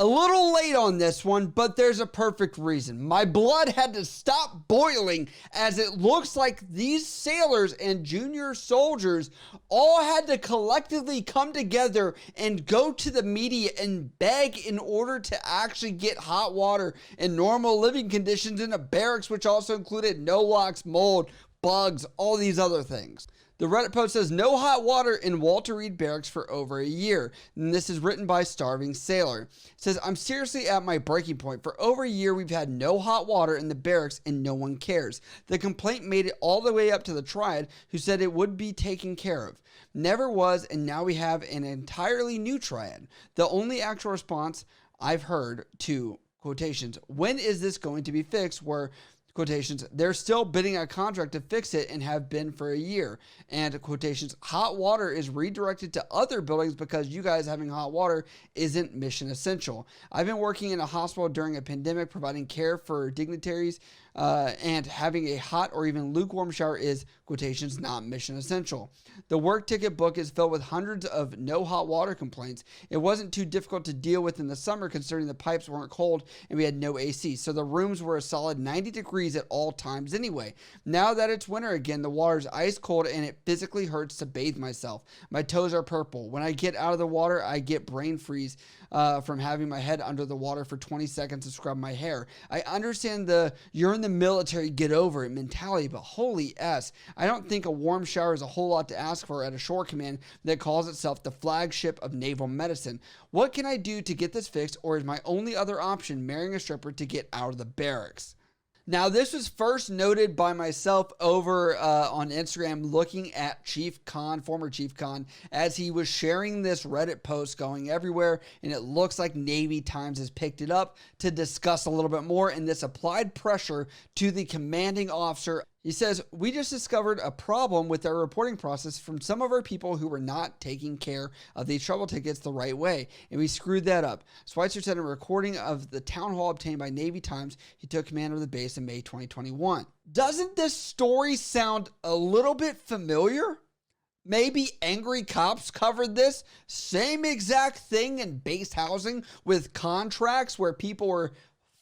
A little late on this one, but there's a perfect reason. My blood had to stop boiling as it looks like these sailors and junior soldiers all had to collectively come together and go to the media and beg in order to actually get hot water and normal living conditions in a barracks, which also included no locks, mold, bugs, all these other things. The Reddit post says, no hot water in Walter Reed Barracks for over a year. And this is written by Starving Sailor. It says, I'm seriously at my breaking point. For over a year, we've had no hot water in the barracks and no one cares. The complaint made it all the way up to the triad, who said it would be taken care of. Never was, and now we have an entirely new triad. The only actual response I've heard to, quotations, when is this going to be fixed, were quotations, they're still bidding a contract to fix it and have been for a year. And quotations, hot water is redirected to other buildings because you guys having hot water isn't mission essential. I've been working in a hospital during a pandemic, providing care for dignitaries, and having a hot or even lukewarm shower is, quotations, not mission essential. The work ticket book is filled with hundreds of no hot water complaints. It wasn't too difficult to deal with in the summer considering the pipes weren't cold and we had no AC. So the rooms were a solid 90 degrees at all times anyway. Now that it's winter again, the water's ice cold and it physically hurts to bathe myself. My toes are purple. When I get out of the water, I get brain freeze from having my head under the water for 20 seconds to scrub my hair. I understand the you're in the military, get over it mentality, but holy S, I don't think a warm shower is a whole lot to ask for at a shore command that calls itself the flagship of naval medicine. What can I do to get this fixed, or is my only other option marrying a stripper to get out of the barracks? Now, this was first noted by myself over on Instagram looking at Chief Khan, former Chief Khan, as he was sharing this Reddit post going everywhere, and it looks like Navy Times has picked it up to discuss a little bit more, and this applied pressure to the commanding officer. He says, we just discovered a problem with our reporting process from some of our people who were not taking care of these trouble tickets the right way, and we screwed that up. Schweitzer said in a recording of the town hall obtained by Navy Times, he took command of the base in May 2021. Doesn't this story sound a little bit familiar? Maybe Angry Cops covered this same exact thing in base housing with contracts where people were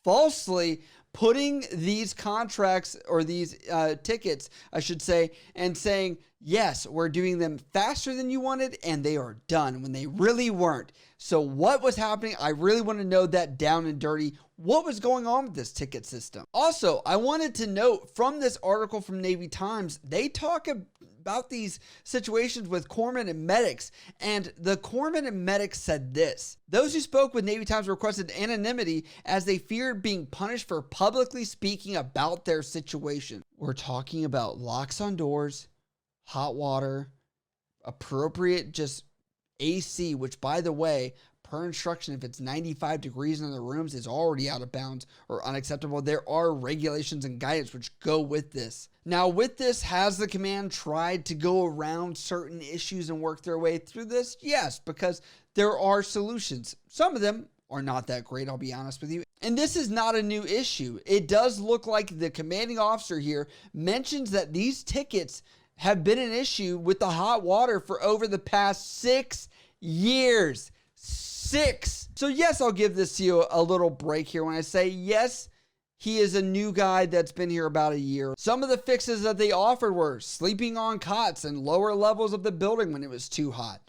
falsely putting these contracts or these tickets, I should say, and saying, yes, we're doing them faster than you wanted, and they are done when they really weren't. So what was happening? I really want to know that down and dirty. What was going on with this ticket system? Also, I wanted to note from this article from Navy Times, they talk about these situations with corpsmen and medics, and the corpsmen and medics said this. Those who spoke with Navy Times requested anonymity as they feared being punished for publicly speaking about their situation. We're talking about locks on doors, hot water, appropriate just AC, which by the way, per instruction, if it's 95 degrees in the rooms, is already out of bounds or unacceptable. There are regulations and guidance which go with this. Now, with this, has the command tried to go around certain issues and work their way through this? Yes, because there are solutions. Some of them are not that great, I'll be honest with you. And this is not a new issue. It does look like the commanding officer here mentions that these tickets have been an issue with the hot water for over the past 6 years. 6. So yes, I'll give this CEO a little break here when I say yes, he is a new guy that's been here about a year. Some of the fixes that they offered were sleeping on cots and lower levels of the building when it was too hot.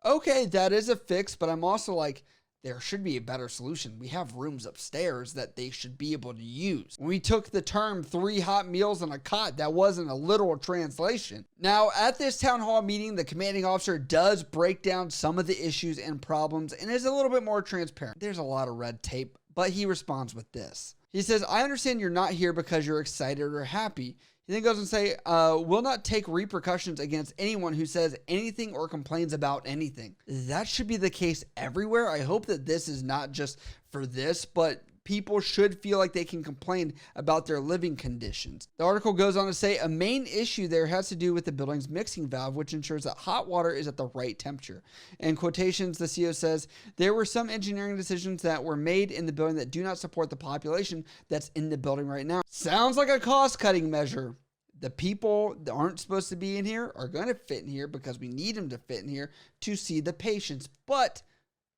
Okay, that is a fix, but I'm also like, there should be a better solution. We have rooms upstairs that they should be able to use. When we took the term 3 hot meals on a cot, that wasn't a literal translation. Now, at this town hall meeting, the commanding officer does break down some of the issues and problems and is a little bit more transparent. There's a lot of red tape, but he responds with this. He says, I understand you're not here because you're excited or happy. He then goes and say, will not take repercussions against anyone who says anything or complains about anything. That should be the case everywhere. I hope that this is not just for this, but people should feel like they can complain about their living conditions. The article goes on to say a main issue there has to do with the building's mixing valve, which ensures that hot water is at the right temperature. In quotations, the CEO says, there were some engineering decisions that were made in the building that do not support the population that's in the building right now. Sounds like a cost-cutting measure. The people that aren't supposed to be in here are going to fit in here because we need them to fit in here to see the patients. But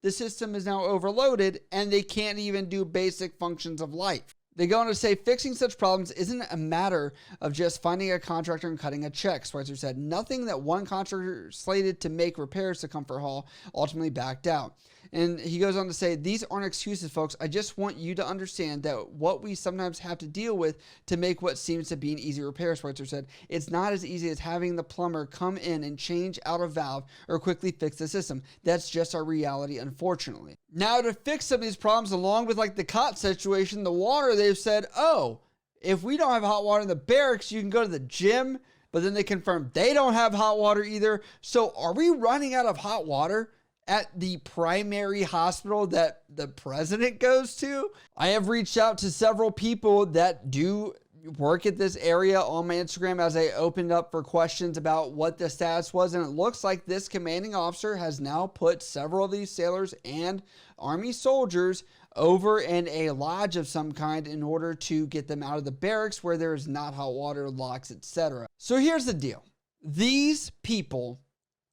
the system is now overloaded and they can't even do basic functions of life. They go on to say, fixing such problems isn't a matter of just finding a contractor and cutting a check. Schweitzer said, nothing that one contractor slated to make repairs to Comfort Hall ultimately backed out. And he goes on to say, these aren't excuses, folks. I just want you to understand that what we sometimes have to deal with to make what seems to be an easy repair, Schweitzer said. It's not as easy as having the plumber come in and change out a valve or quickly fix the system. That's just our reality, unfortunately. Now, to fix some of these problems, along with like the cot situation, the water, they've said, oh, if we don't have hot water in the barracks, you can go to the gym. But then they confirmed they don't have hot water either. So are we running out of hot water at the primary hospital that the president goes to? I have reached out to several people that do work at this area on my Instagram as I opened up for questions about what the status was, and it looks like this commanding officer has now put several of these sailors and Army soldiers over in a lodge of some kind in order to get them out of the barracks where there is not hot water, locks, etc. So here's the deal. These people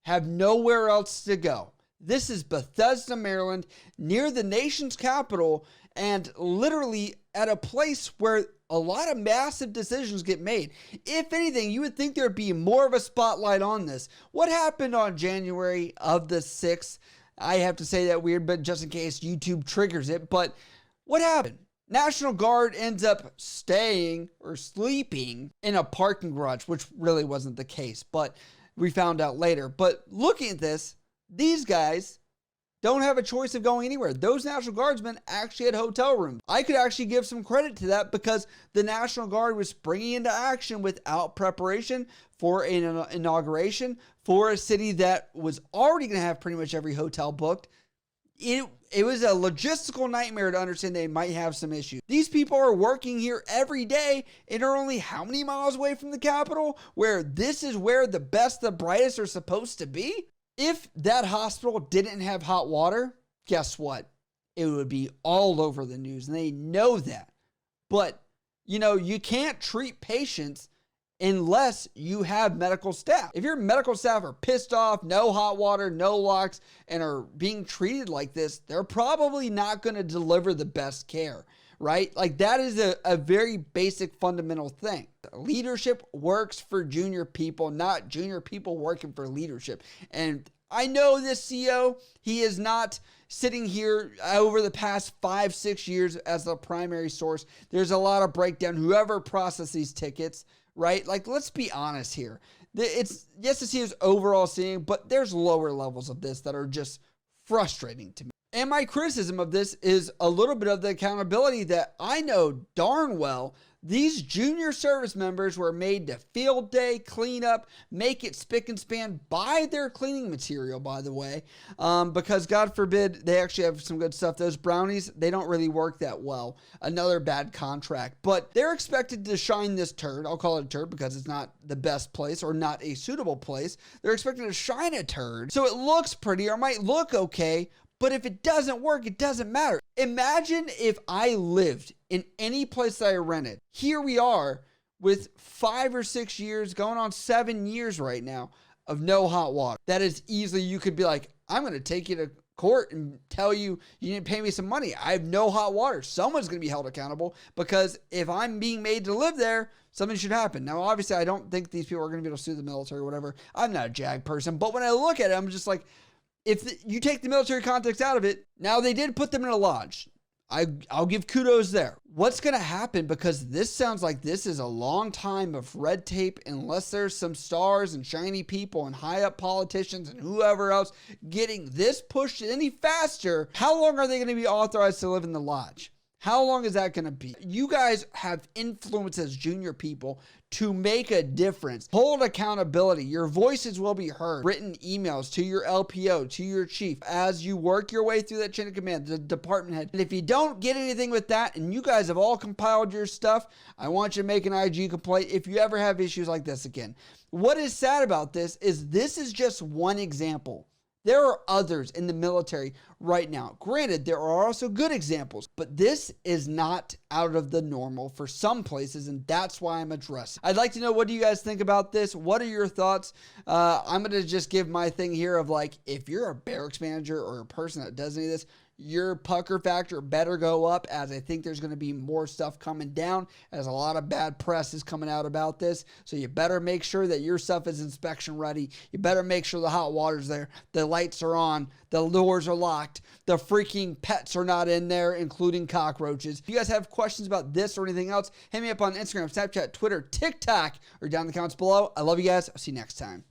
have nowhere else to go. This is Bethesda, Maryland, near the nation's capital, and literally at a place where a lot of massive decisions get made. If anything, you would think there'd be more of a spotlight on this. What happened on January of the 6th? I have to say that weird, but just in case YouTube triggers it. But what happened? National Guard ends up staying or sleeping in a parking garage, which really wasn't the case, but we found out later. But looking at this, these guys don't have a choice of going anywhere. Those National Guardsmen actually had hotel rooms. I could actually give some credit to that because the National Guard was springing into action without preparation for an inauguration for a city that was already going to have pretty much every hotel booked. It was a logistical nightmare to understand they might have some issues. These people are working here every day and are only how many miles away from the Capitol, where this is where the best, the brightest are supposed to be? If that hospital didn't have hot water, guess what? It would be all over the news, and they know that. But, you can't treat patients unless you have medical staff. If your medical staff are pissed off, no hot water, no locks, and are being treated like this, they're probably not going to deliver the best care, right? Like that is a very basic fundamental thing. Leadership works for junior people, not junior people working for leadership. And I know this CEO, he is not sitting here over the past 5-6 years as the primary source. There's a lot of breakdown. Whoever processed these tickets, right? Like, let's be honest here. It's, yes, the CEO is overall seeing, but there's lower levels of this that are just frustrating to me. And my criticism of this is a little bit of the accountability that I know darn well these junior service members were made to field day, clean up, make it spick and span, buy their cleaning material, by the way, because God forbid they actually have some good stuff. Those brownies, they don't really work that well. Another bad contract, but they're expected to shine this turd. I'll call it a turd because it's not the best place or not a suitable place. They're expected to shine a turd so it looks pretty or might look okay. But if it doesn't work, it doesn't matter. Imagine if I lived in any place that I rented. Here we are with 5 or 6 years, going on 7 years right now of no hot water. That is easily, you could be like, I'm going to take you to court and tell you you didn't pay me some money. I have no hot water. Someone's going to be held accountable because if I'm being made to live there, something should happen. Now, obviously, I don't think these people are going to be able to sue the military or whatever. I'm not a JAG person, but when I look at it, I'm just like, you take the military context out of it, now they did put them in a lodge. I'll give kudos there. What's going to happen, because this sounds like this is a long time of red tape unless there's some stars and shiny people and high up politicians and whoever else getting this pushed any faster. How long are they going to be authorized to live in the lodge? How long is that going to be? You guys have influence as junior people to make a difference. Hold accountability. Your voices will be heard. Written emails to your LPO, to your chief, as you work your way through that chain of command, the department head. And if you don't get anything with that, and you guys have all compiled your stuff, I want you to make an IG complaint if you ever have issues like this again. What is sad about this is just one example. There are others in the military right now. Granted, there are also good examples, but this is not out of the normal for some places, and that's why I'm addressing. I'd like to know, what do you guys think about this? What are your thoughts? I'm going to just give my thing here of like, if you're a barracks manager or a person that does any of this, your pucker factor better go up, as I think there's going to be more stuff coming down, as a lot of bad press is coming out about this. So you better make sure that your stuff is inspection ready. You better make sure the hot water's there, the lights are on, the doors are locked, the freaking pets are not in there, including cockroaches. If you guys have questions about this or anything else, hit me up on Instagram, Snapchat, Twitter, TikTok, or down in the comments below. I love you guys. I'll see you next time.